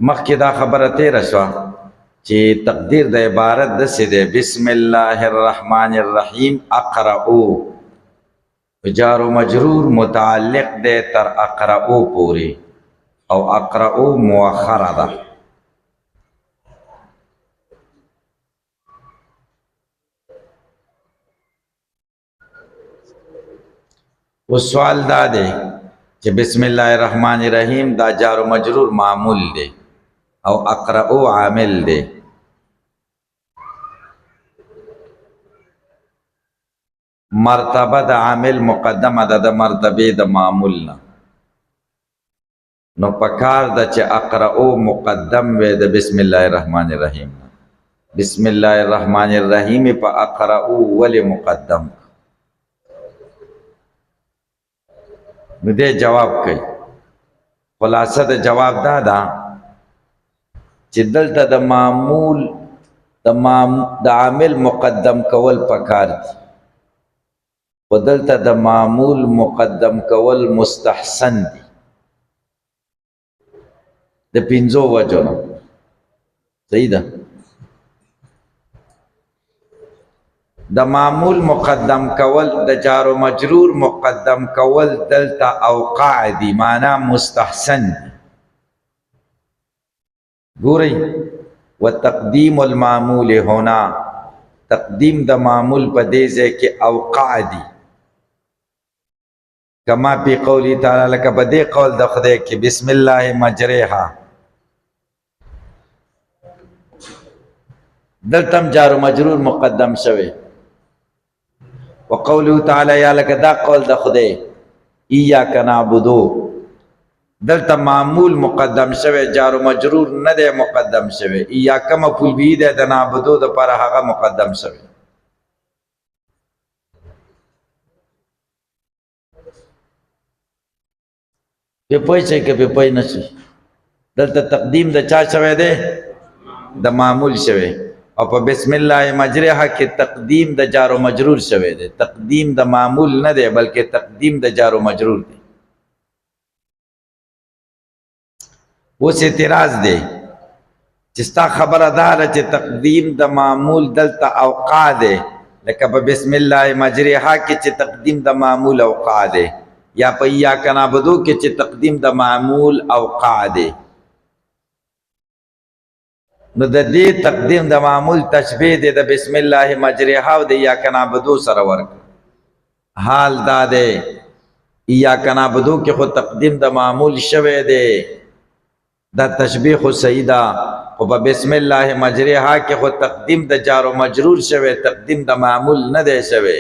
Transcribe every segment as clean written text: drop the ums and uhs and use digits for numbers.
مخکې دا خبره تیره شوه چې تقدیر د عبارت داسې دی بسم الله الرحمن الرحیم اقرؤ جار و مجرور متعلق دی تر اقرؤ پورې او اقرؤ مؤخره ده. اوس سوال دا دی چې بسم الله الرحمن الرحیم دا جار و مجرور معمول دی او اقرؤ عامل دی. مرتبه د عامل مقدمه ده د مرتبه د معمول نه، نو پکار ده چې اقرؤ مقدم وي د بسم الله الرحمن الرحیم. بسم الله الرحمن الرحیم په اقرؤ ولې مقدم؟ نو دې جواب کوي. خلاصه د جواب دا ده چې دلته د معمول د عامل مقدم کول پکار دي، و دلته د معمول مقدم کول مستحسن دي د پنځو وجو نه. صحیح ده. د معمول مقدم کول د جار و مجرور مقدم کول دلته اوقع دي، معنا مستحسن دي. ګورئ وتقدیم المعمول هنا، تقدیم د معمول په دې ځای کې اوقع دي کما پی قولی تعالی لکه په دې قول د خدای کې بسم الله مجریها، دلته جار و مجرور مقدم شوی. وقوله تعالی یا لکه دا قول د خدای ایاک نعبدو، دلته معمول مقدم شوی جار و مجرور نه دی مقدم شوی. ایاک مفعول به دی د نعبدو د پر هغه مقدم شوی. په پوه شئ که په پوه نه شئ، دلته تقدیم د چا شوی دی؟ د معمول شوی. او په بسم الله مجریها کې تقدیم د جار و مجرور شوی دی، تقدیم د معمول نه دی بلکې تقدیم د جار و مجرور دی. اوس اعتراض دی چې ستا خبره دا ده چې تقدیم د معمول دلته اوقع دی، لکه په بسم الله مجریها کې چې تقدیم د معمول اوقع دی، یا په ایاک نعبدو کې چې تقدیم د معمول اوقع دی. نو د دې تقدیم د معمول تشبیه دی د بسم الله مجریها او د ایاک نعبدو سره ورک. حال دا دی ایاک نعبدو کې خو تقدیم د معمول شوی دی، دا تشبیه خو صحیح ده، خو په بسم الله مجریها کې خو تقدیم د جار و مجرور شوی، تقدیم د معمول نه دی شوی.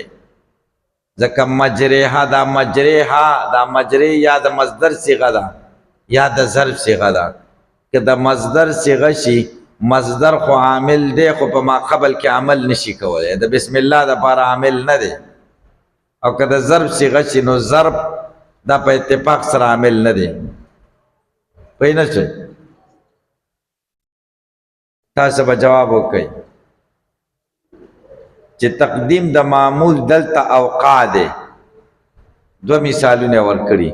ځکه مجریها دا مجریها دا مجری یا د مصدر صیغه ده یا د ظرف صیغه ده. که د مصدر صیغه شي مصدر خو عامل دی، خو په ما قبل کې عمل نشي کولی، د بسم الله د پاره عامل نه دی. او که د ظرف صیغه شي نو ظرف دا په اتفاق سره عامل نه دی. پوه نه شئ؟ تاسو به جواب وکئ چې تقدیم د معمول دلته اوقع دی. دو مثالونه ورکړي،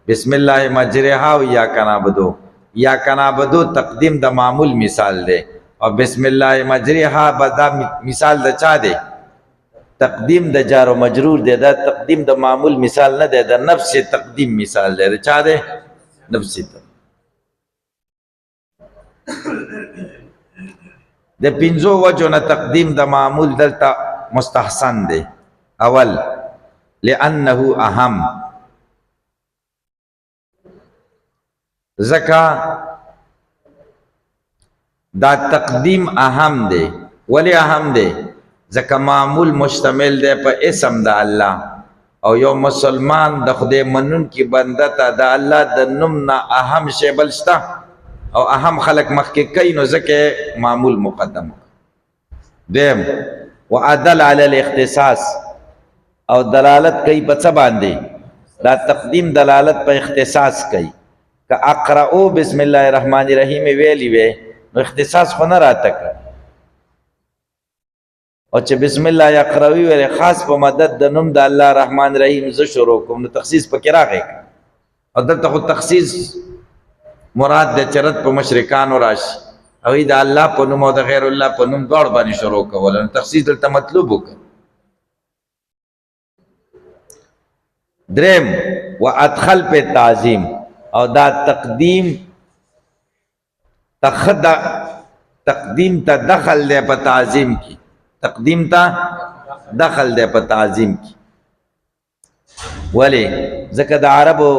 بسم الله مجریها او ایاک نعبدو. ایاک نعبدو تقدیم د معمول مثال دی، او بسم الله مجریها دا مثال د چا دی؟ تقدیم د جار و مجرور دی. دا تقدیم د معمول مثال نه دی، د نفس تقدیم مثال دی. د چا دی؟ نفس تقدیم. د پنځو وجو نه تقدیم د معمول دلته مستحسن دی. اول لانه اهم، ځکه دا تقدیم اهم دی. ولی اهم دی؟ ځکه معمول مشتمل دی په اسم د الله، او یو مسلمان د خدای منونکي بنده ته د الله د نوم نه اهم شی بل شته، او اهم خلق مخکې کوي، نو ځکه معمول مقدم. دیم وعدل علی الاختصاص، او دلالت کوي په څه باندې؟ دا تقدیم دلالت په اختصاص کوي. که اقرؤ بسم الله الرحمن الرحیم ویلی وی نو اختصاص خو نه راته که، او چې بسم الله یقرؤ ویلی خاص په مدد د نوم د الله رحمان رحیم زه شروع کوم، نو تخصیص پکې راغی. او دلته خو تخصیص مراد د چرت په مشرکانو راشي او د الله په نوم او د غیر الله په نوم دواړو باندې شروع کول نو تخصیص دلته مطلوب وکړه. دریم و ادخل په تعظیم او دا تقدیم ته دخل دی په تعظیم کی، تقدیم ته دخل دی په تعظیم کی. ولی ځکه د عربو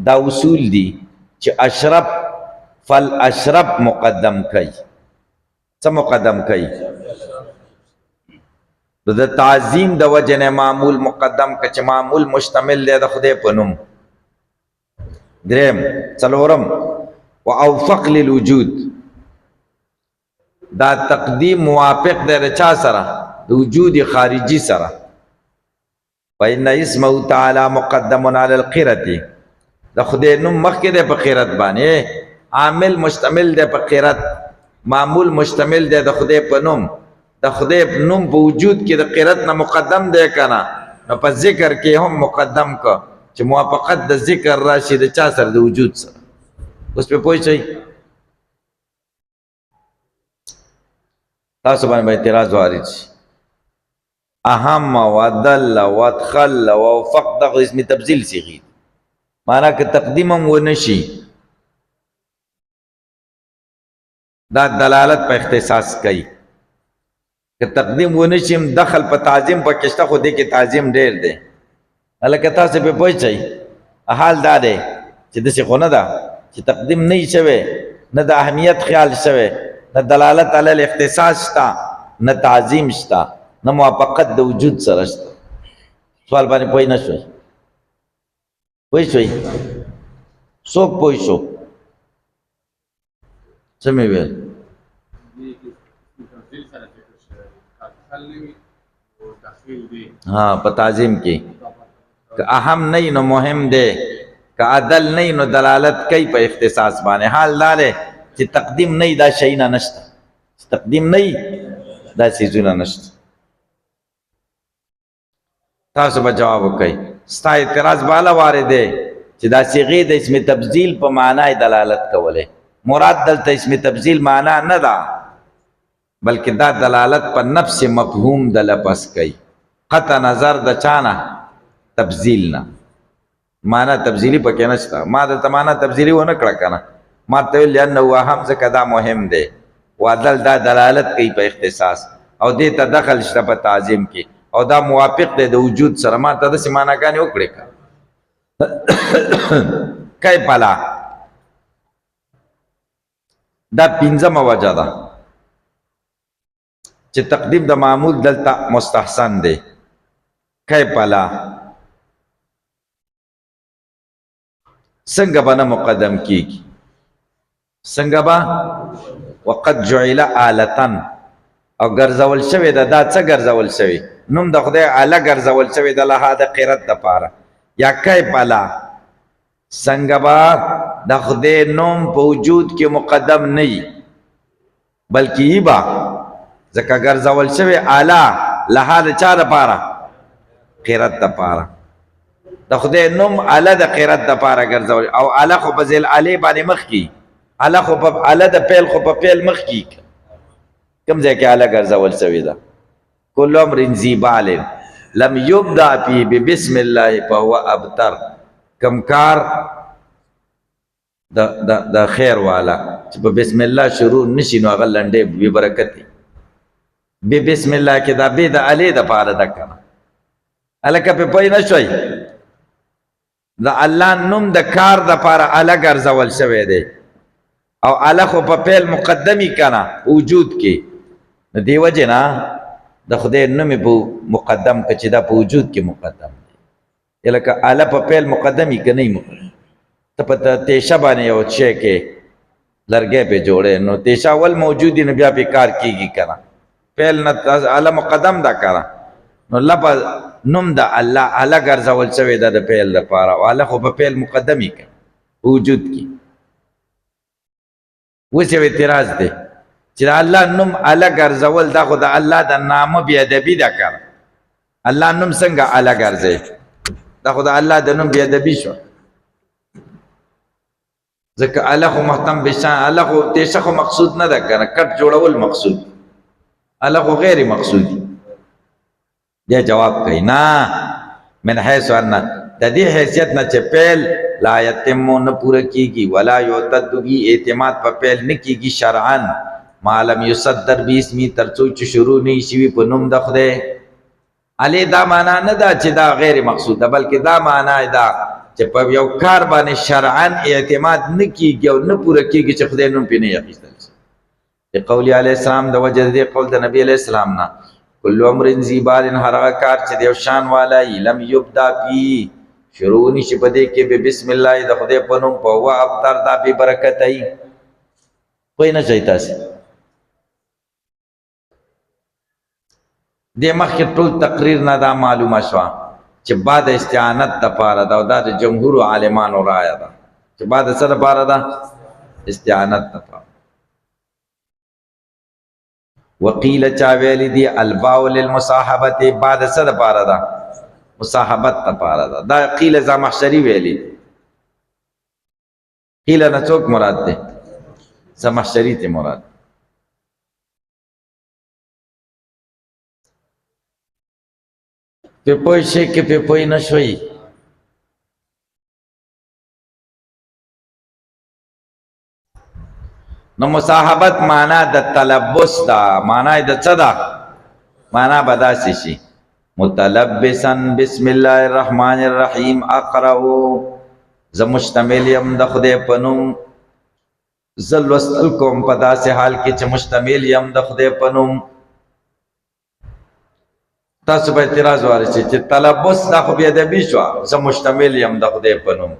دا اصول دي چې اشرف فالاشرف مقدم کوي. څه مقدم کوي؟ د تعظیم د وجه نه معمول مقدم که چې معمول مشتمل دی د خدای په نوم. دریم څلورم و اوفق للوجود، دا تقدیم موافق دی د چا سره؟ د وجود خارجي سره. فإن اسمه تعالی مقدم علی القرة، د خدای نوم مخکې دی په قرت باندې، عامل مشتمل دی په قرت، معمول مشتمل دی د خدای په نوم. د خدای نوم په وجود کې د قرت نه مقدم دی کنه، نو په ذکر کې هم مقدم کو چې موافقت د ذکر راشي د چا سره؟ د وجود سره. اوس په پوه شئ؟ تاسو باندې اعتراض وارد شي. اهم و دل و ادخل و اوفق دغه اسم تبذیل صیغې، معنی که تقدیم هم ونشي دا دلالت په اختصاص کوي، که تقدیم ونشي دخل په تعظیم پکې شته، خو دې کې تعظیم ډېر دی. هلکه تاسو په پوه شئ؟ حال دا دی چې داسې خو نه ده چې تقدیم نه وي شوی، نه د اهمیت خیال شوی، نه دلالت علی الاختصاص شته، نه تعظیم شته، نه موافقت د وجود سره شته. سوال باندې پوه نه شوئ؟ پوه شوئ؟ څوک پوه شو؟ څه مې ویل؟ ها په تعظیم کې که اهم نه نو مهم دی، که عدل نه نو دلالت کوي په اختصاص باندې. حال دا دی چې تقدیم نه دا شی نه نشته، تقدیم نه دا څیزونه نشته. تاسو به جواب وکئ. ستا اعتراض بالا وارد دی چې دا صیغې د اسم تبذیل په معنی دلالت کوله. مراد دلته اسم تبذیل معنا نه ده، بلکې دا دلالت په نفس مفهوم د لفظ کوي، قطع نظر د چانه؟ تبذیل نه. معنا تبذیلی پکې نشته. ما دلته معنا تبذیلی ونه کړه کنه، ما ته ویل لأنه اهم ځکه دا مهم دی، وعدل دا دلالت کوي په اختصاص او دې ته دخل شته په تعظیم کې او دا موافق دی د وجود سره. ما ته داسې معناګانې وکړې که کای پلا. دا پنځمه وجه ده چې تقدیم د معمول دلته مستحسن دی. کای پلا څنګه به نه مقدم کیږي؟ څنګه به؟ وقد جعل آلتن، او ګرځول شوی ده. دا څه ګرځول شوی؟ نوم د خدای آله ګرځول شوی د لها د قرت دپاره. یا کای پلا څنګه به د خدای نوم په وجود کې مقدم نه وي، بلکې ای به ځکه ګرځول شوی آله لها د چا دپاره؟ قرت دپاره. د خدای نوم آله د قرت دپاره ګرځول، او آله خو په ذیل آلې باندې مخکې، آله خو په آله د پیل خو په پیل مخکې کوم ځای کې آله ګرځول شوې ده؟ کل امر ذی بال لم یبدأ فیه ببسم الله فهو ابتر. کم کار د خیر والا چې په بسم الله شروع نشي نو هغه لنډې بې برکت دی. بسم الله کې دا بې د آلې دپاره ده کنه. هلکه پې پوه نه شوئ؟ د الله نوم د کار دپاره آله ګرځول شوی دی، او آله خو په پیل مقدمي کنه وجود کې. نو دې وجې نه د خدای نوم په مقدم که چې دا په وجود کې مقدم دی. لکه آله په پیل مقدمي که نه مقدم؟ ته په تیشه باندې یو شی کې لرګی پې جوړې، نو تیشه اول موجود دی نو بیا پې کار کېږي که نه؟ پیل نه آله مقدم ده که نه؟ نو لفظ نوم د الله آله ګرځول شوی ده د پیل دپاره، او آله خو په پیل مقدمي که وجود کې. اوس یو اعتراض دی چې د الله نوم آله ګرځول دا خو د الله د نامه بې ادبي ده که نه؟ الله نوم څنګه آله ګرځوي؟ دا خو د الله د نوم بې ادبي شوه. ځکه الله خو محتم بشان الله خو تیشه خو مقصود نه ده کنه کټ جوړول مقصود الله خو غیر مقصود دی جواب کوي نه من حيث ان د دې حیثیت نه چې پیل لا یتم نه پوره کیږي ولا یعتد به اعتماد په پیل نه کیږي شرعا معلوم یصدر باسمی ترڅو چې شروع نه شي په نوم د خدای علی دا معنا نه ده چې دا غیر مقصود ده بلکې دا معنا ده چې په یو کار باندې شرعا اعتماد نه کیږي او نه پوره کیږي چې خدای نوم پې نه اخیستل شي د قول علیه السلام د وجه د قول د نبی علیه السلام نه کل امر ذی بال هر هغه کار چې د یو شان والا لم یبدا فی شروع نشي په دې کې به بسم الله د خدای په نوم په وا افطار دا به برکت ای کوئی نه چي تاسو د مخکې ټول تقریر نه دا معلومه شوه چې بعد استعانت د پاره دا او دا د جمهور عالمانو رایه ده چې بعد څه د پاره ده استعانت د پاره وقیل چا ویلی دی الباء للمصاحبت بعد څه د پاره ده مصاحبت د پاره ده دا قیل زمخشری ویلی قیل نه څوک مراد ده زمخشری ته مراد په پوه شي کې په پوه نه شوي نو مصاحبت معنا د تلبس دا معنا د څه دا معنا بداسي شي متلبسا بسم الله الرحمن الرحیم اقرأ ز مشتمل یم د خدای په نوم زل وصل کوم په داسې حال کې چې مشتمل یم د خدای په نوم تاسو به اعتراض وارسي چې تلبس دا خو بیا د بیشوا زه مشتمل یم د خدای په نوم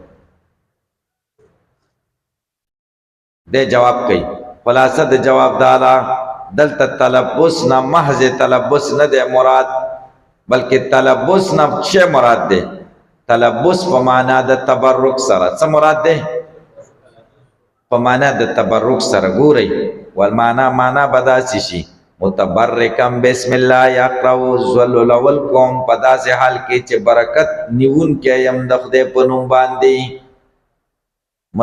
دې جواب کوي خلاصه د جواب دالا دلته تلبس نه محض تلبس نه دی مراد بلکې تلبس نه څه مراد دی تلبس په معنا د تبرک سره څه مراد دی په معنا د تبرک سره ګورئ والمعنا معنا بداسي شي متبرکم بسم الله یقرأ زل الاول قوم په داسې حال کې چې برکت نیون کې یم د خدای په نوم باندې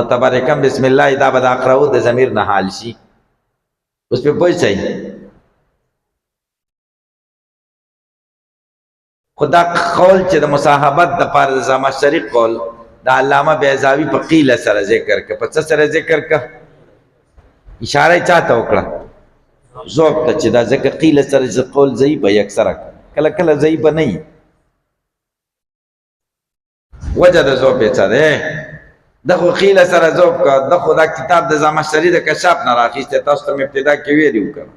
متبرکم بسم الله دا به د اقرأ د ضمیر نه حال شي اوس په پوه شئ خدا قول چې د مصاحبت د پاره د زمخشری قول د علامه بیضاوی په قیل سره ذکر ک په څه سره ذکر ک اشاره چاته وکړه ذوق ته چې دا ذکر قیل سره قول ضعیف به اکثره کله کله ضعیف نه وي وجه د ذوق څه ده دغه قیل سره ذوق کا دغه دا کتاب د زمخشری د کشاف نه راخیسته تاسو ته ابتدا کې ویلو کړه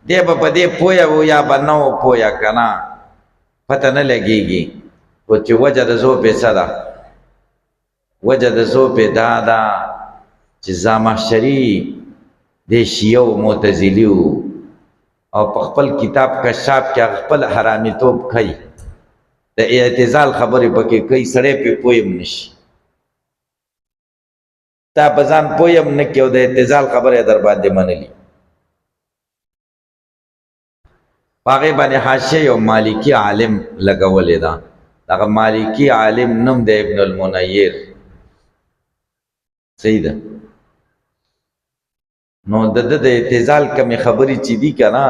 دی په دې پویا و یا بنو پویا کنه پته نه لګيږي او چې وجه د ذوق څه ده وجه د ذوق دا دا چې زمخشری د شیعو معتزلیو او په خپل کتاب کشاف کې خپل حرامي توپ کوي د اعتزال خبرې پکې کوي سړی په پویم نشي تا بزان پویم نه کې او د اعتزال خبره در باندې منلی هغه باندې حاشیه یو مالکی عالم لګولې ده دغه مالکی عالم نوم د ابن المنیر صحیح ده نو د اعتزال کمی خبرې چې دي کنه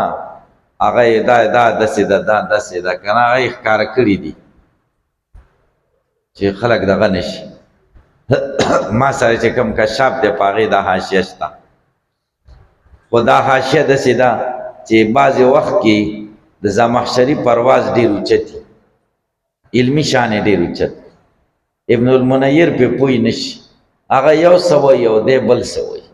هغه دا داسې ده کنه هغه ښکاره کړي دي چې خلک دغه نشي ما سره چې کوم کشاف دی په هغې دا حاشیه شته خو دا حاشیه داسې ده چې بعضې وخت کې د زمخشري پرواز ډېر اوچت علمي شان یې ډېر اوچت ابن المنیر پې پوه نشي هغه یو څه وایي او دی بل څه وایي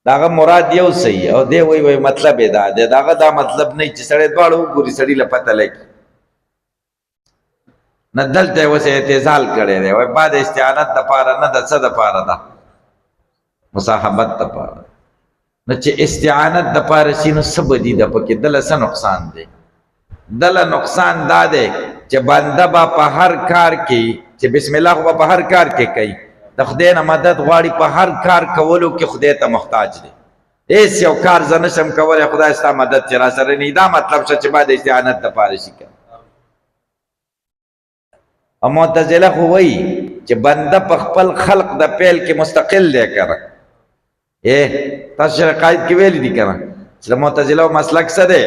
د هغه مراد یو څه او دی وایي مطلب یې دا دی د هغه دا مطلب نه چې سړی دواړه وګوري سړي له پته لګي نه دلته یې اوس اعتزال کړی دی وایي بعد استعانت دپاره نه د څه دپاره ده مصاحبت دپاره نو چې استعانت دپاره شي نو څه بدي ده پکې دله څه نقصان دی دله نقصان دا دی چې بنده به په هر کار کې چې بسم الله خو په هر کار کې کوي د خدای نه مدد غواړي په هر کار کولو کې خدای ته محتاج دی هیڅ یو کار زه نشم کولی خدای ستا مدد چې را سره نه دا مطلب شه چې باید استعانت دپاره شي او معتزله خو وایي چې بنده په خپل خلق د پیل کې مستقل دی کنه تاسو قائد کې ویلي دي کنه چې معتزله مسلک څه دی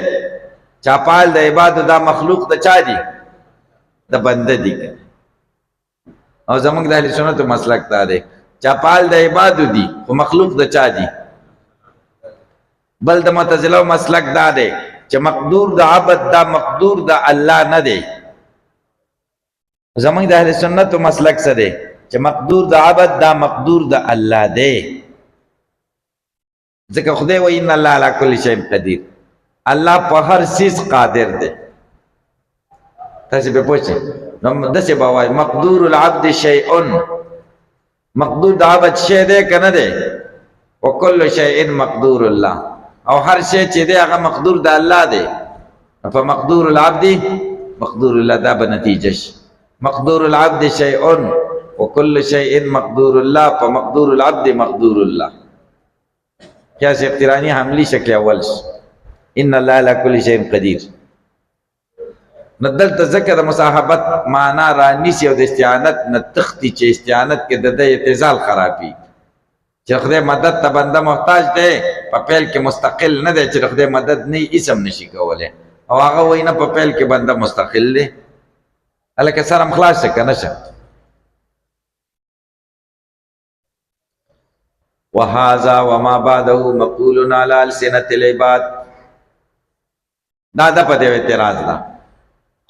چاپال د عبادت دا مخلوق د چا دي د بنده دي او زمونږ د اهل سنت مسلک دا دی چاپال د عبادت دي او مخلوق د چا دي بل د معتزله مسلک دا دی چې مقدور د عبد دا مقدور د الله نه دی زمونږ د اهل سنت مسلک څه دی چې مقدور د عبد دا مقدور د الله دی ځکه خدای وایي ان الله علی کل شیء قدیر الله په هر چیز قادر دی تاسو به پوښتنه نو دسه به وایي مقدور العبد شیء مقدور د عبد شی دی کنه دی وکل شیء مقدور الله او هر شی چې دی هغه مقدور د الله دی په مقدور العبد مقدور الله دا به نتیجه شي مقدور العبد شیء وكل شيء مقدور الله فمقدور العبد مقدور الله کیا سے اقترانی حملی شکل اول ان الله على كل شيء قدير ندل تذکر مصاحبت معنا رانیسی او د استعانت نتختی چې استعانت کې د اعتزال خرابي چې خدای مدد ته بنده محتاج دی په پیل کې مستقل نه دی چې خدای مدد نه اسم نشي کوله او هغه وینا په پیل کې بنده مستقل دی الکه سره خلاص کنه شه وهذا وما بعده مقول على السنه العباد دا د په دې اعتراض دا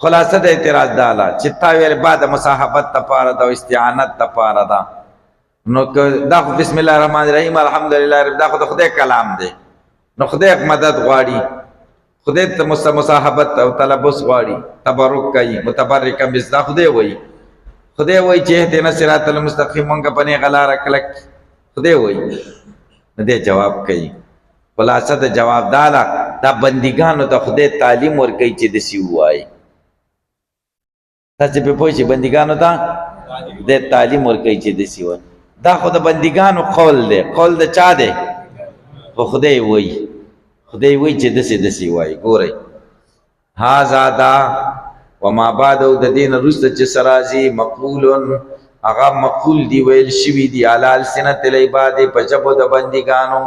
خلاصه د اعتراض دا لا چې تا ویل بعد مصاحبت تپاره دا استعانت تپاره دا نو دا بسم الله الرحمن الرحیم الحمدلله رب دا خدای کلام دی نو خدای مدد غواړي خدای ته مصاحبت او تلبس غواړي تبرک کوي متبرک بسدا خدای وایي چې اهدنا الصراط المستقیم مونږه پنه غلار کلک خدای وایي دې جواب کوي خلاصه د جواب دالا دا بندګانو ته خدای تعلیم ورکوي چې د سی وایي تاسو په پوښي بندګانو ته د تعلیم ورکوي چې د سی وایي دا خو د بندګانو قول دی قول د چا دی خو خدای وایي چې د سی وایي ګورئ هاذا دا وما بعد د دین رست چې سرازي مقولن اغا مقول دی ویل شوی دی علی السنت العباد په جبو د بندګانو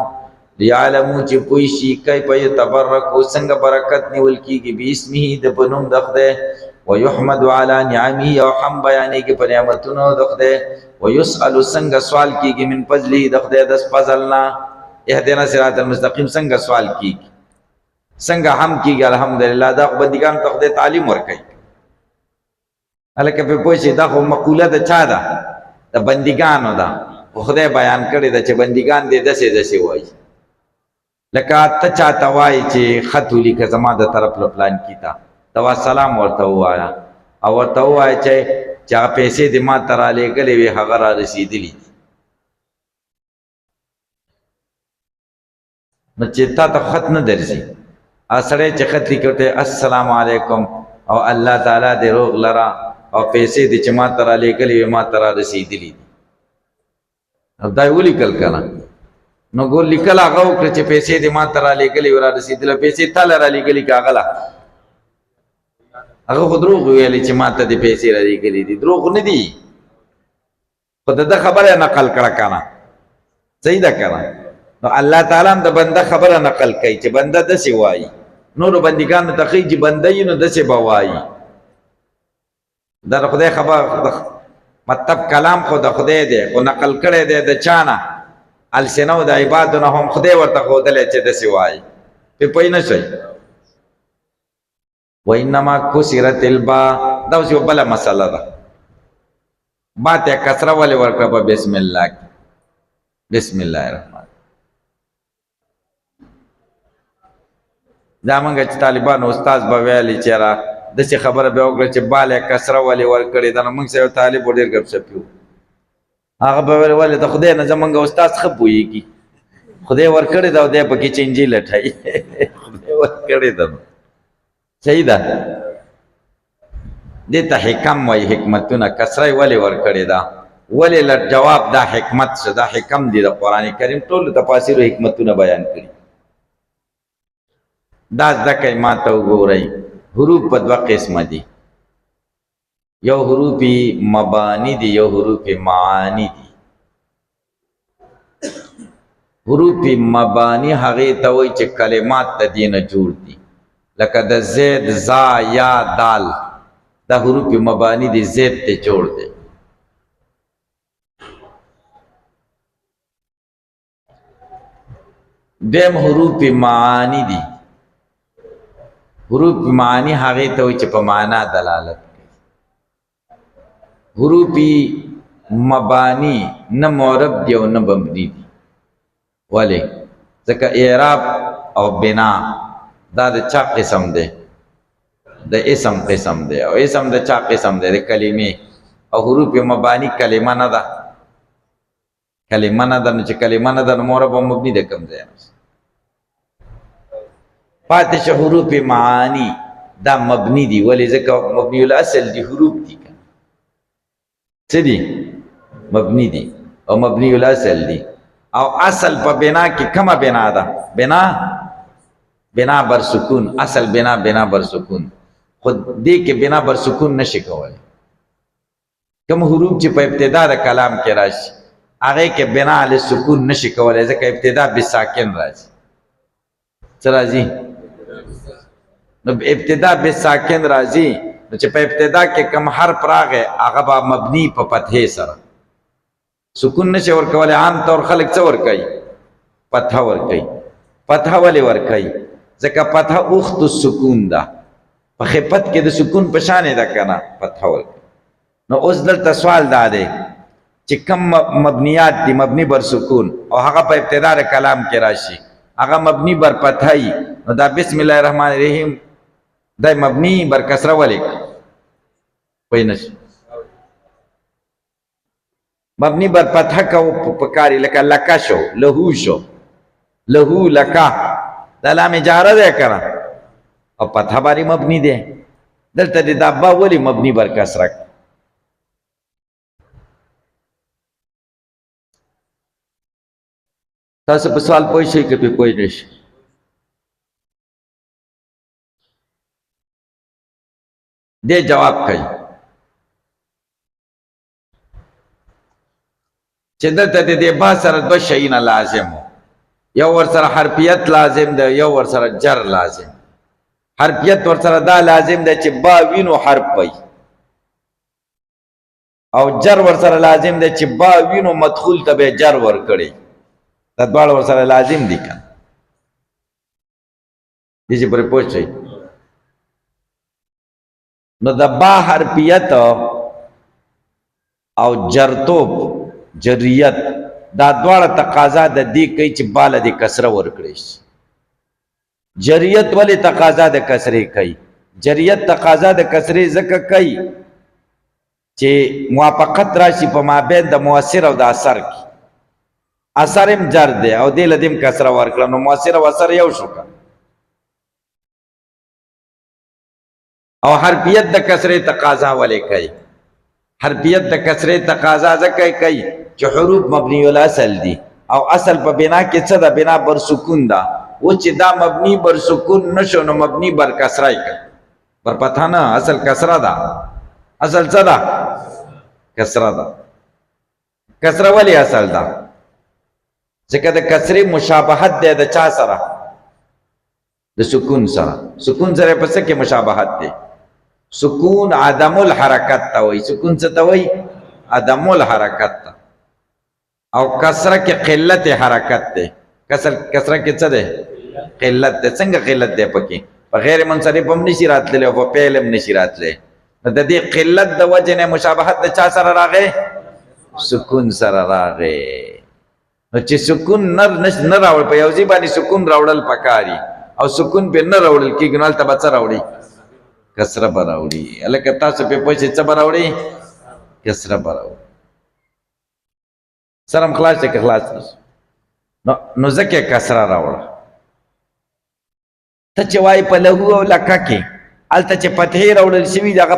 لیعلمو چې پوی شي کای په تبرک او څنګه برکت نیول کیږي بسمه د بنوم د خدای ويحمد علی نعمه او حم بیانې کې په نعمتونو د خدای ويسأل څنګه سوال کیږي من فضله د خدای د فضلنا اهدنا صراط المستقیم څنګه سوال کیږي څنګه هم کیږي الحمدلله دا بندګان ته خدای تعلیم ورکړي الکه په پوښي دا خو مقوله د چا ده د بندګانو ده خدای بیان کړی دا چې بندګان دې دسه وایي لکه ته چاته وایي چې خط لیکه زما د طرف له پلان کیتا دا سلام ورته وایا او ورته وایي چې چا پیسې دې ما تر لګلې وي هغه را رسیدلی نو چې تا ته خط نه درځي اسړې چې خط لیکته السلام علیکم او الله تعالی دې روغ لرا او پیسې دې چې ما تر لګلې وي ما تر رسیدلی دا ولي کل کنه نو ګور لیکل هغه وکړه چې پیسې دې ما تر لګلې ورا رسیدله پیسې تل را لګلې کاغلا هغه خو دروغ ویلې چې ما ته دې پیسې را لګلې دي دروغ نه دي خدای دا خبره نقل کړه کنه صحیح ده کنه نو الله تعالی هم د بنده خبره نقل کوي چې بنده دسې وایي نور بندګانو ته خي چې بنده یې نو دسې به وایي دا خدای خبر مطلب کلام خو د خدای دی او نقل کړی دی د چانه السنو د عبادو نه هم خدای ورته ښودلی چې داسې وایي پې پوه نه شئ وانما کسرت البا دا اوس یوه بله مسله ده با ته کسره ولې ورکړه په بسم الله کې بسم الله الرحمن دا موږ چې طالبانو استاد به ویلي چې را داسې خبره به وکړه چې باله کسره ولې ورکړې ده نو موږ سره یو طالب ډېر ګپ شپ یو هغه به ویل ولې د خدای نه زمونږ استاد ښه پوهېږي خدای ورکړې ده او دی پکې چینجي لټوي خدای ورکړې ده صحیح ده دې ته حکم وایي حکمتونه کسره یې ولې ورکړې ده ولې جواب دا حکمت شه دا حکم دی د قرآن کریم ټولو تفاسیرو حکمتونه بیان کړي دا زده کوئ ما ته وګورئ حروف په دوه قسمه دي یو حروف مبانی دی یو حروف معانی دی. حروف مبانی هغه ته وایي چې کلمات د دې نه جوړ دي، لکه د زید، زا، یا، دال، دا حروف مبانی دی، زید ته جوړ دی. دیم حروف معانی دی. حروف معانی هغه ته وایي چې په معنا دلالت کوي. حروف مبانی نه معرب دی او نه مبني دي. ولی ځکه اعراب او بنا دا د چا قسم دی؟ د اسم قسم دی، او اسم د چا قسم دی؟ د کلمې. او حروف مبانی کلمه نه ده، کلمه نه ده. نو چې کلمه نه ده نو معرب او مبني د کوم ځای؟ پاتې شه حروف معانی دا مبني دي. ولی ځکه مبني الاصل دي، حروف دي. څه دي؟ مبني دي او مبني الاصل دي. او اصل په بنا کې کومه بنا ده؟ بنا بر سکون. اصل بنا بر سکون. خود دې کې بنا بر سکون نشي کولای. کوم حروف چې په ابتدا د کلام کې راشي هغه کې بنا له سکون نشي کولای، ځکه ابتدا بساکن راځي. څه راځي؟ نو ابتدا بساکن راځي، نو چې په ابتدا کې کوم حرف راغی هغه به مبني په فتحې سره. سکون نشي ورکولی. عام طور خلک څه ورکوي؟ فتحه ورکوي. فتحه ولې ورکوي؟ ځکه فتحه اخت السکون ده، په خفت کې د سکون په شانې ده که نه، فتحه ورکوي. نو اوس دلته سوال دا دی چې کوم مبنیات دي مبني بر سکون او هغه په ابتدا د کلام کې راشي هغه مبني بر فتحه وي، نو دا بسم الله الرحمن الرحیم دا مبني بر کسره ولې پوه نه شي؟ مبني بر فتحه کو پکاري، لکه لکه شو، لهو شو، لهو لکه، دا لام جاره ده کنه او فتحه باری مبني ده. دلته د با ولی مبني بر کسره. تاسو په سوال پوه شئ که پې پوه نه شئ؟ دې جواب کوي چې دلته د دې با سره دوه شیونه لازم وو. یو ورسره حرفیت لازم ده، یو ورسره جر لازم. حرفیت ورسره دا لازم ده چې با وینو حرف وي، او جر ورسره لازم ده چې با وینو مدخول ته به جر ورکړي. دا دواړه ورسره لازم دي که دې چې پرې پوه شئ. نو د با حرفیت او جرتوب جریت دا دواړه تقاضا د دې کوي چې باله د کسره ورکړي شي. جریت ولې تقاضا د کسرې کوي؟ جریت تقاضا د کسرې ځکه کوي چې موافقت راشي په مابین د مؤثر او د اثر کې. اثر هم جر دی او دې لدیم کسره ورکړه، نو مؤثر او اثر یو شو که. او حرفیت د کسرې تقاضا ولې کوي؟ حرفیت د کسرې تقاضا ځکه کوي چې حروف مبني الاصل دي او اصل په بنا کې څه ده؟ بنا بر سکون ده. و چې دا مبني بر سکون نشو نو مبني بر کسره کوي، بر فتحه نه. اصل کسره ده. اصل څه ده؟ کسره ده. کسره ولې اصل ده؟ ځکه د کسرې مشابهت دی د چا سره؟ د سکون سره. سکون سره په څه کې مشابهت دی؟ سکون عدم الحرکت ته وایي. سکون څه ته وایي؟ عدم الحرکت ته. او کسره کې قلت حرکت دی. کسره کې څه دی؟ قلت دی. څنګه قلت دی پکې؟ په غیر منصرف هم نشي راتللی او په فعل هم نشي راتلی. نو د دې قلت د وجې نه مشابهت د چا سره راغی؟ سکون سره راغی. نو چې سکون نه راوړ په یو ځای باندې سکون راوړل پکاري او سکون په نه راوړل کېږي، نو هلته به څه راوړي؟ کسره به راوړي. هلکه تاسو پې پوه شئ څه به راوړي؟ کسره به راوړي. سر هم خلاص دی که خلاص نشي؟ نو ځکه یې کسره راوړه. ته چې وایي په لهو او لکه کې هلته چې فتحې راوړل شوي دي هغه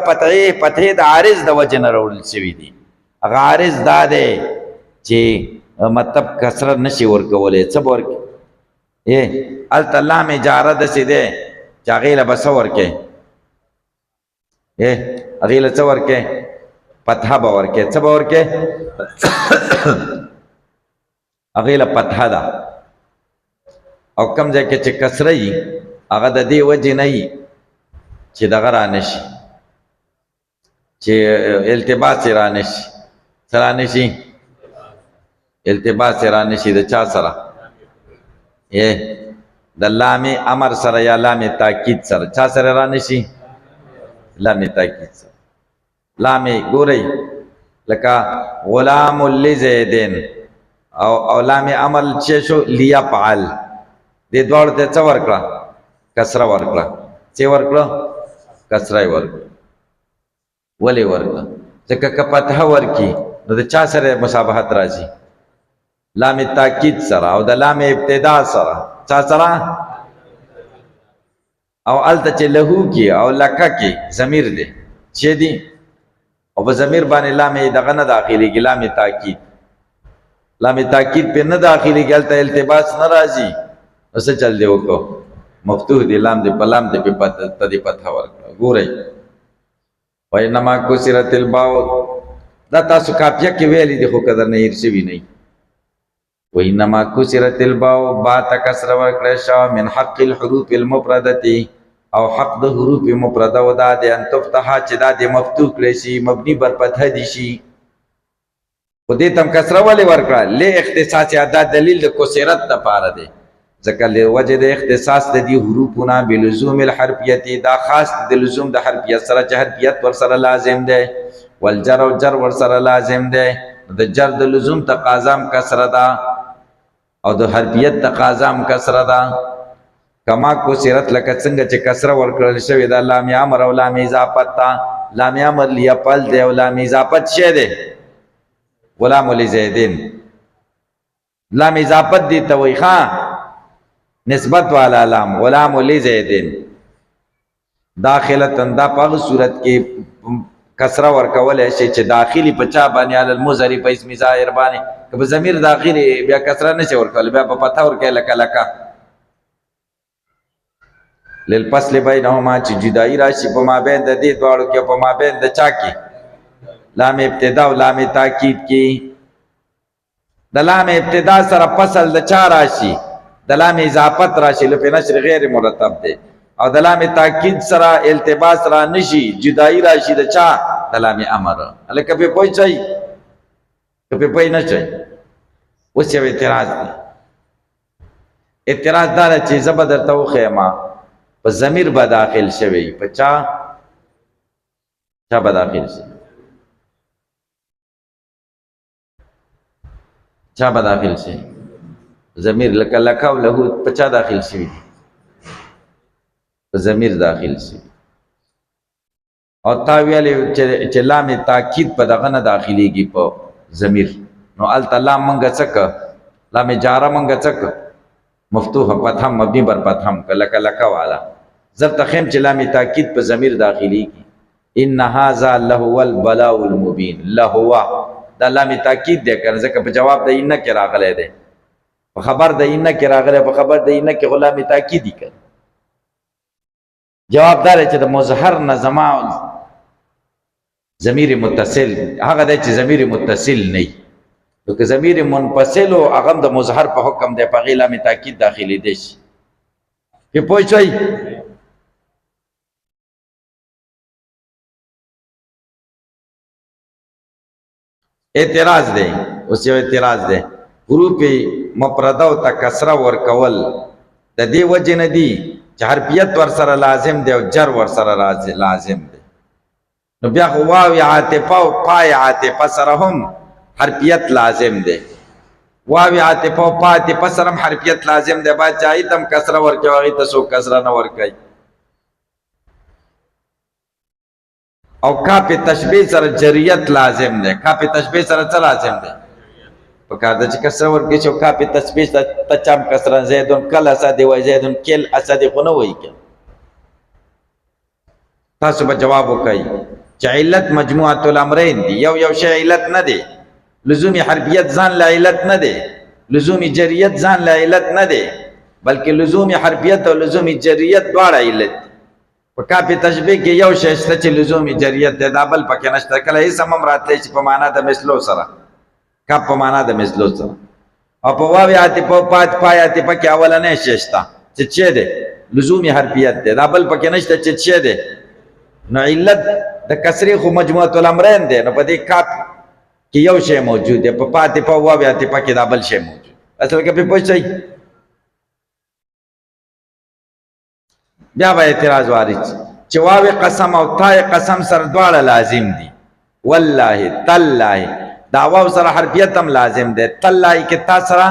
فتحې د عارض د وجې نه راوړل شوي دي. هغه عارض دا دی چې مطلب کسره نشي ورکولی. څه به ورکړي؟ هلته لام جاره داسې دی چې هغې له به څه ورکړي؟ هغې له څه ورکې فتحه به ورکې څه به ورکې هغې له فتحه ده او کوم ځای کې چې کسره وي هغه د دې وجې نه وي چې دغه رانشي چې التباس یې رانشي څه رانشي التباس یې رانشي د چا سره د لام امر سره یا لام تاکید سره چا سره رانشي لام تاکید سره لام ګورئ لکه غلام لزیدین او لام امر چې شو لیفعل دې دواړو ته څه ورکړه کسره ورکړه څه ورکړه کسره یې ورکړه ولې ورکړه ځکه که فتحه ورکړي نو د چا سره مشابهت راځي لام تاکید سره او د لام ابتدا سره چا سره او الته چې لهو کې او لکه کې ضمیر دی چې دی او په ضمیر باندې لام دغه نه داخليږي لام تاکید لام تاکید په نه داخليږي الته التباس نه راځي اوس چل دی وکړو مفتوح دی لام دی په لام دی په تدی فتح ورکړه ګورئ وینما کسرت الباء دا تاسو کاپیه کې ویلي دي خو قدر نه هیر شوي نه وینما کسرت الباء با تکسر ورکړه شو من حق الحروف المفردة او حق د حروف مفرده و دا د ان تفتح چې دا د مفتوح کړي شي مبني بر فتح دي شي خو دې تم کسر ولې ورکړه له اختصاص ادا دلیل د کسرت لپاره دی ځکه له وجه د اختصاص د دې حروفونه بلزوم الحرفیت دا خاص د لزوم د حرفیت سره چې حرفیت ور سره لازم ده والجر او جر ور سره لازم ده د جر د لزوم تقاضا کسره ده او د حرفیت تقاضا کسره ده کما کسرت لکه څنګه چې کسره ورکړل شوی دا لام امر او لام اضافت تا لام امر لیفعل ده او لام اضافت شه ده غلام لزیدین لام اضافت دي ته وای ښا نسبت والا لام غلام لزیدین داخلتن دا په صورت کې کسره ورکول شي چې داخلي پچا باندې ال المضارع په اسم ظاهر باندې کله ضمیر داخلي بیا کسره نشي ورکول بیا په پتا ورکه لکه لکه للفصل بینهما چې جدائی راشي په مابین د دې دواړو کې په مابین د چا کې لام ابتدا او لام تاکید کې د لام ابتدا سره فصل د چا راشي د لام اضافت راشي لپاره نشر غیر مرتب دی او د لام تاکید سره التباس را نشي جدائی راشي د چا د لام امر الکه په پوي چي په پوي نه چي اوس یو اعتراض دی اعتراض دار چې زبر توخه ما په ضمیر به داخل شوی په چا به داخل شي چا به داخل شي ضمیر لکه لکه او له په چا داخل شي په ضمیر داخل شي او تا ویل چې لام تاکید په دغه نه داخليږي په ضمیر نو التلام منګه څک لام جاره منګه څک مفتوح فتح مبني بر فتح لکه لکه والا زب تخیم چې لام تاکید په ضمیر داخليږي ان هاذا لهو البلاء المبين لهو دا لام تاکید دی کنه ځکه په جواب د ان کې راغلی دی په خبر د ان کې راغلی په خبر د ان کې غلام تاکید دی کنه جواب دار چې د مظهر نظما ضمیر متصل هغه دی چې ضمیر متصل نه نو که ضمیر منفصل او هغه د مظهر په حکم دی په غیلا می تاکید داخلي دی شي په پوه شئ اعتراض دی اوس یو اعتراض دی حروف مفرده او تکسره ورکول د دې وجه نه دی چې حرفیت ور سره لازم دی او جر ور سره لازم دی نو بیا خو واو عاطفه او پای عاطفه سره هم حرفیت لازم دی واو عاطفه او پای عاطفه سره هم حرفیت لازم دی با چاہیے تم کسره ورکوي تاسو کسره نه ورکوي او کاپ تشبیه سره جریت لازم ده کاپ تشبیه سره څه لازم ده په کار د چې کسر ورکې چې کاپ تشبیه ته چم کسر زیدون کل اسد و زیدون کل اسد خو نه وایي تاسو به جواب وکړئ چې علت مجموعه الامرین دی یو شی علت نه دی لزومی حرفیت ځان لا علت نه دی لزومی جریت ځان لا علت نه دی بلکې لزومی حرفیت او لزومی جریت دواړه علت په کاف تشبیه کې یو شی شته چې لزومي جریت دی دا بل پکې نشته کله اسم هم راتلی چې په معنا د مثلو سره کاف په معنا د مثلو سره او په واو عاطفه پات پای عاطفه کې اولنې شی شته چې څه دی لزومي حرفیت دی دا بل پکې نشته چې څه دی نو علت د کسری خو مجموعه الامرین دی نو په دې کاف کې یو شی موجود دی په پات په واو عاطفه کې دا بل شی موجود اصل کې په پوښتنه بیا به اعتراض وارد چې واو قسم او تای قسم سره دواړه لازم دي والله تالله دا واو سره حرفیت هم لازم دی تالله کې تا سره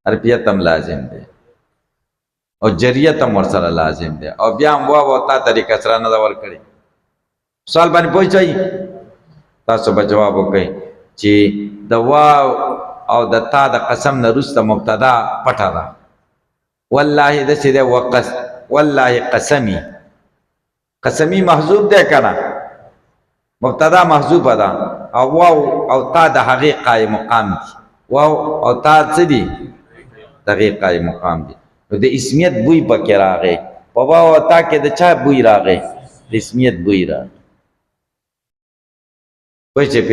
حرفیت هم لازم دی او جریت هم ورسره لازم دی او بیا هم واو او تا طریقه سره نه دا ورکړي سوال باندې پوښتنه تاسو به جواب وکړئ چې د واو او د تا د قسم نه وروسته مبتدا پټه ده والله د سیده وقص والله قسمی قسمی محذوب ده کنه مبتدا محذوب ده او واو او تا د هغه قائم مقام دي واو او تا څه دي د هغه قائم مقام دي نو د اسمیت بوی پکې راغی په واو او تا کې د چا بوی راغی د اسمیت بوی راغی